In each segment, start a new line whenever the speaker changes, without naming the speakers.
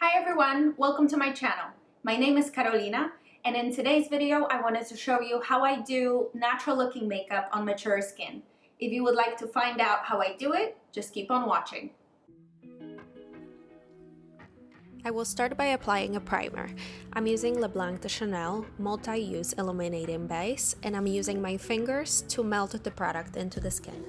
Hi everyone, welcome to my channel. My name is Carolina, and in today's video I wanted to show you how I do natural looking makeup on mature skin. If you would like to find out how I do it, just keep on watching.
I will start by applying a primer. I'm using Blanc de Chanel Multi-Use Illuminating Base, and I'm using my fingers to melt the product into the skin.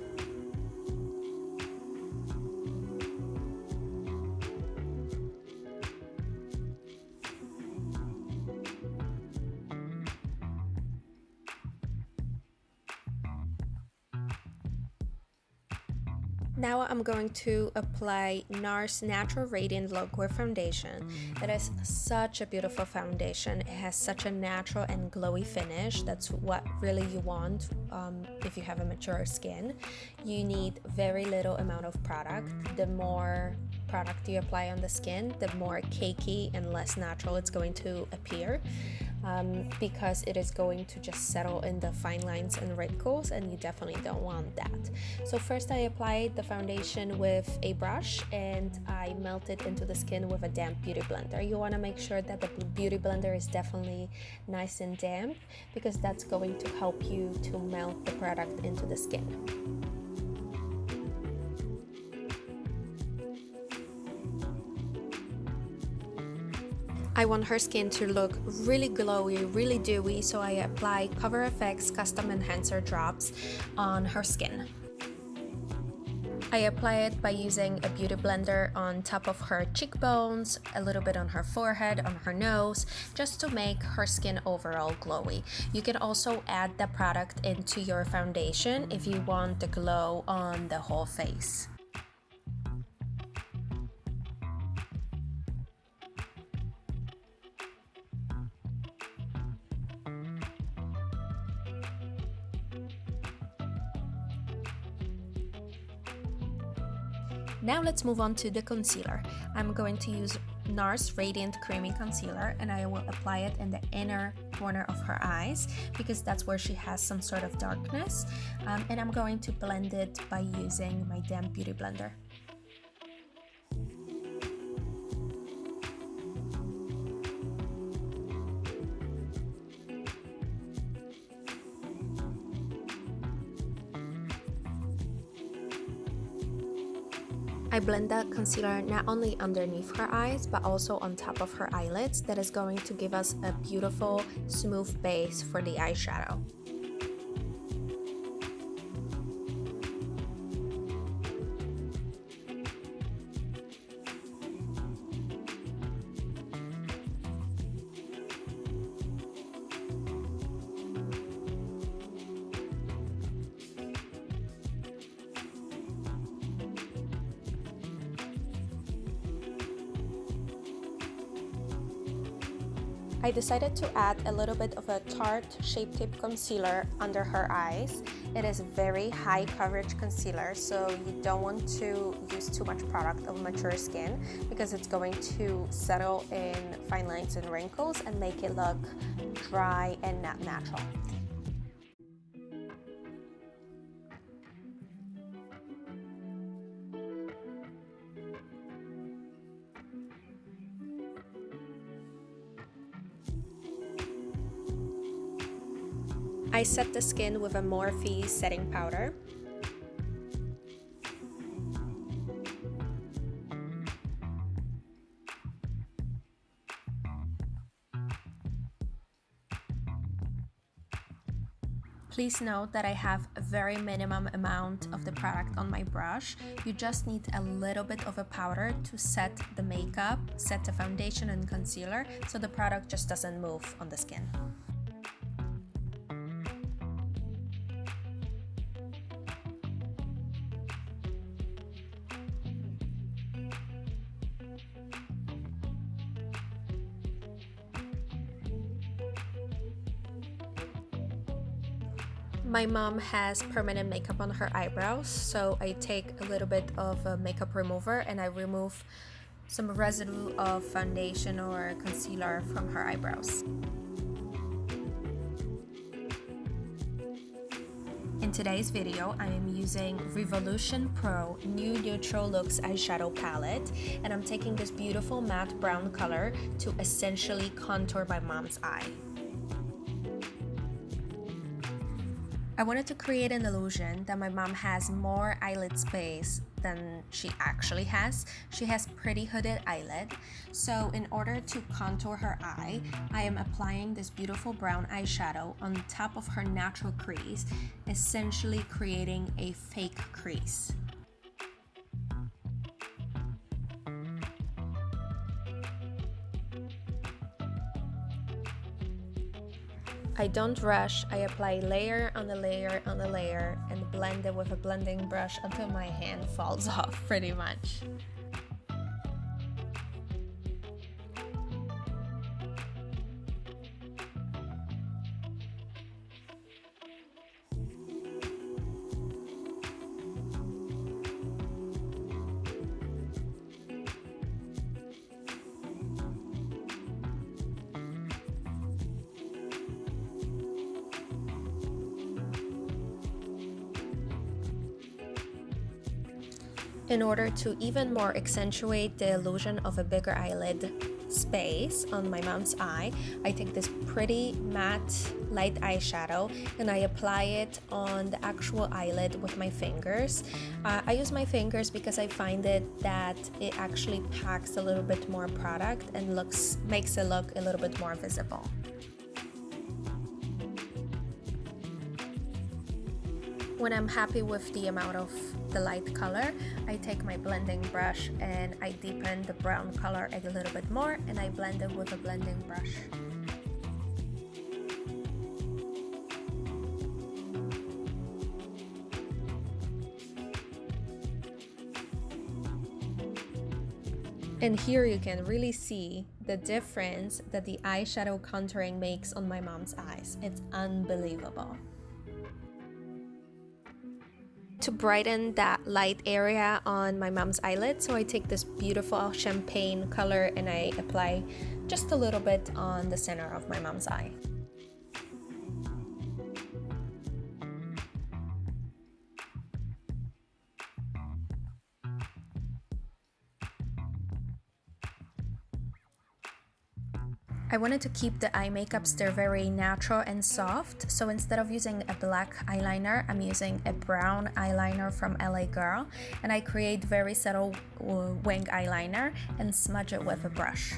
Now I'm going to apply NARS Natural Radiant Longwear Foundation. It is such a beautiful foundation. It has such a natural and glowy finish. That's what really you want if you have a mature skin. You need very little amount of product. The more product you apply on the skin, the more cakey and less natural it's going to appear. Because it is going to just settle in the fine lines and wrinkles, and you definitely don't want that. So first I applied the foundation with a brush and I melt it into the skin with a damp beauty blender. You want to make sure that the beauty blender is definitely nice and damp, because that's going to help you to melt the product into the skin. I want her skin to look really glowy, really dewy, so I apply Cover FX Custom Enhancer drops on her skin. I apply it by using a beauty blender on top of her cheekbones, a little bit on her forehead, on her nose, just to make her skin overall glowy. You can also add the product into your foundation if you want the glow on the whole face. Now let's move on to the concealer. I'm going to use NARS Radiant Creamy Concealer, and I will apply it in the inner corner of her eyes because that's where she has some sort of darkness. And I'm going to blend it by using my damp beauty blender. I blend that concealer not only underneath her eyes, but also on top of her eyelids. That is going to give us a beautiful, smooth base for the eyeshadow. I decided to add a little bit of a Tarte Shape Tape Concealer under her eyes. It is very high coverage concealer, so you don't want to use too much product of mature skin because it's going to settle in fine lines and wrinkles and make it look dry and not natural. I set the skin with a Morphe setting powder. Please note that I have a very minimum amount of the product on my brush. You just need a little bit of a powder to set the makeup, set the foundation and concealer, so the product just doesn't move on the skin. My mom has permanent makeup on her eyebrows, so I take a little bit of a makeup remover and I remove some residue of foundation or concealer from her eyebrows. In today's video, I am using Revolution Pro New Neutral Looks eyeshadow palette, and I'm taking this beautiful matte brown color to essentially contour my mom's eye. I wanted to create an illusion that my mom has more eyelid space than she actually has. She has pretty hooded eyelid. So in order to contour her eye, I am applying this beautiful brown eyeshadow on top of her natural crease, essentially creating a fake crease. I don't rush, I apply layer on the layer on the layer and blend it with a blending brush until my hand falls off pretty much. In order to even more accentuate the illusion of a bigger eyelid space on my mom's eye, I take this pretty matte light eyeshadow and I apply it on the actual eyelid with my fingers. I use my fingers because I find that it actually packs a little bit more product and makes it look a little bit more visible. When I'm happy with the amount of the light color, I take my blending brush and I deepen the brown color a little bit more and I blend it with a blending brush. And here you can really see the difference that the eyeshadow contouring makes on my mom's eyes. It's unbelievable. To brighten that light area on my mom's eyelid, so I take this beautiful champagne color and I apply just a little bit on the center of my mom's eye. I wanted to keep the eye makeup still very natural and soft, so instead of using a black eyeliner, I'm using a brown eyeliner from LA Girl, and I create very subtle wing eyeliner and smudge it with a brush.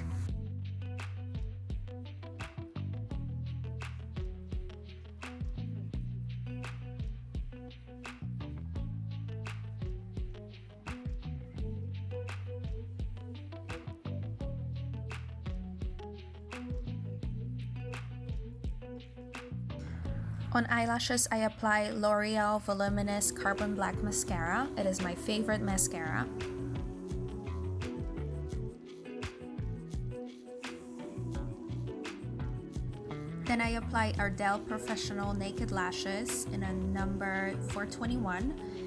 On eyelashes, I apply L'Oreal Voluminous Carbon Black Mascara. It is my favorite mascara. Then I apply Ardell Professional Naked Lashes in a number 421.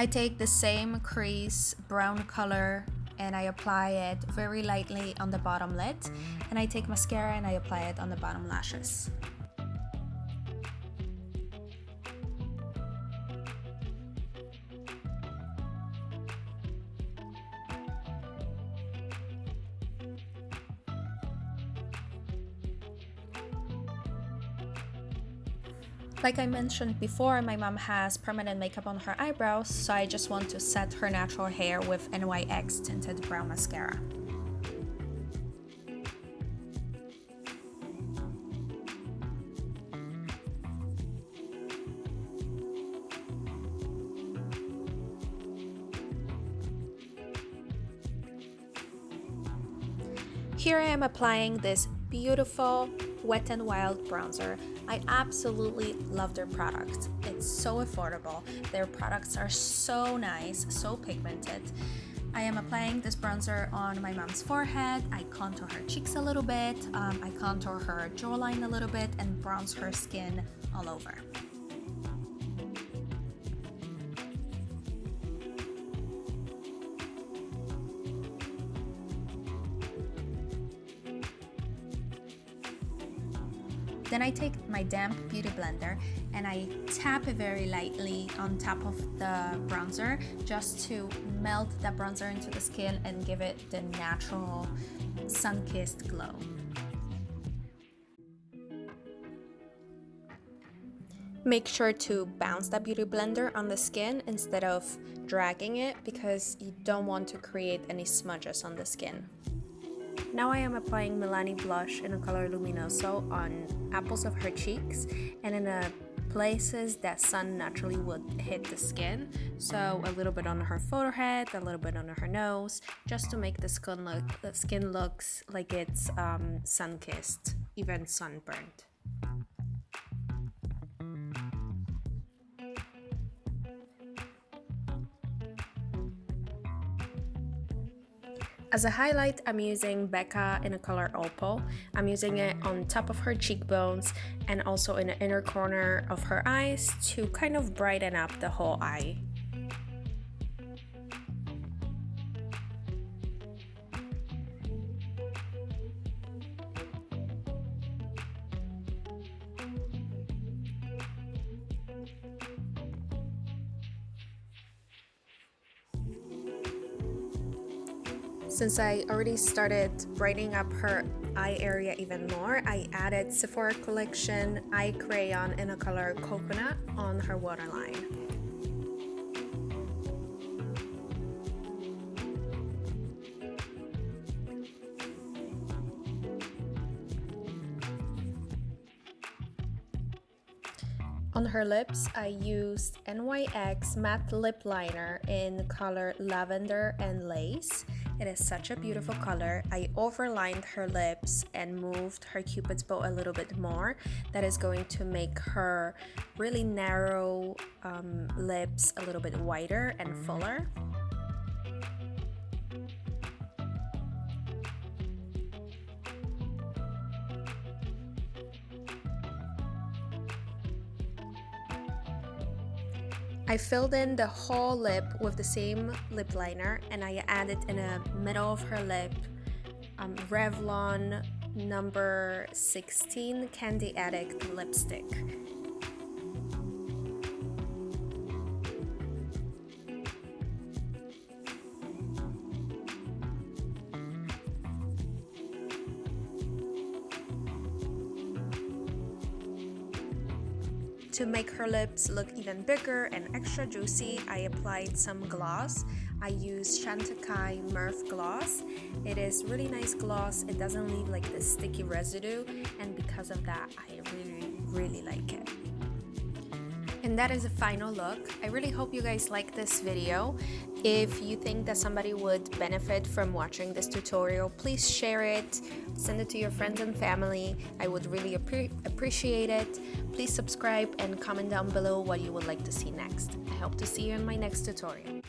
I take the same crease brown color and I apply it very lightly on the bottom lid, and I take mascara and I apply it on the bottom lashes. Like I mentioned before, my mom has permanent makeup on her eyebrows, so I just want to set her natural hair with NYX Tinted Brow Mascara. Here I am applying this beautiful Wet n Wild bronzer. I absolutely love their product. It's so affordable. Their products are so nice, so pigmented. I am applying this bronzer on my mom's forehead. I contour her cheeks a little bit, I contour her jawline a little bit, and bronze her skin all over. Then I take my damp beauty blender and I tap it very lightly on top of the bronzer just to melt that bronzer into the skin and give it the natural sun-kissed glow. Make sure to bounce that beauty blender on the skin instead of dragging it because you don't want to create any smudges on the skin. Now I am applying Milani blush in a color Luminoso on apples of her cheeks and in places that sun naturally would hit the skin. So a little bit on her forehead, a little bit on her nose, just to make the skin looks like it's sun-kissed, even sunburned. As a highlight, I'm using Becca in a color Opal. I'm using it on top of her cheekbones and also in the inner corner of her eyes to kind of brighten up the whole eye. Since I already started brightening up her eye area even more, I added Sephora Collection Eye Crayon in a color Coconut on her waterline. On her lips, I used NYX Matte Lip Liner in color Lavender and Lace. It is such a beautiful color. I overlined her lips and moved her cupid's bow a little bit more. That is going to make her really narrow lips a little bit wider and fuller. I filled in the whole lip with the same lip liner and I added in the middle of her lip Revlon number 16 Candy Addict lipstick. To make her lips look even bigger and extra juicy, I applied some gloss. I used Chantecaille Mirth gloss. It is really nice gloss. It doesn't leave like this sticky residue, and because of that, I really like it. And that is the final look. I really hope you guys like this video. If you think that somebody would benefit from watching this tutorial, please share it, send it to your friends and family. I would really appreciate it. Please subscribe and comment down below what you would like to see next. I hope to see you in my next tutorial.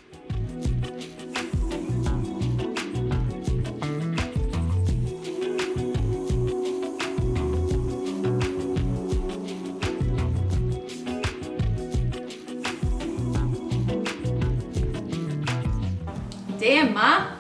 Damn, Ma.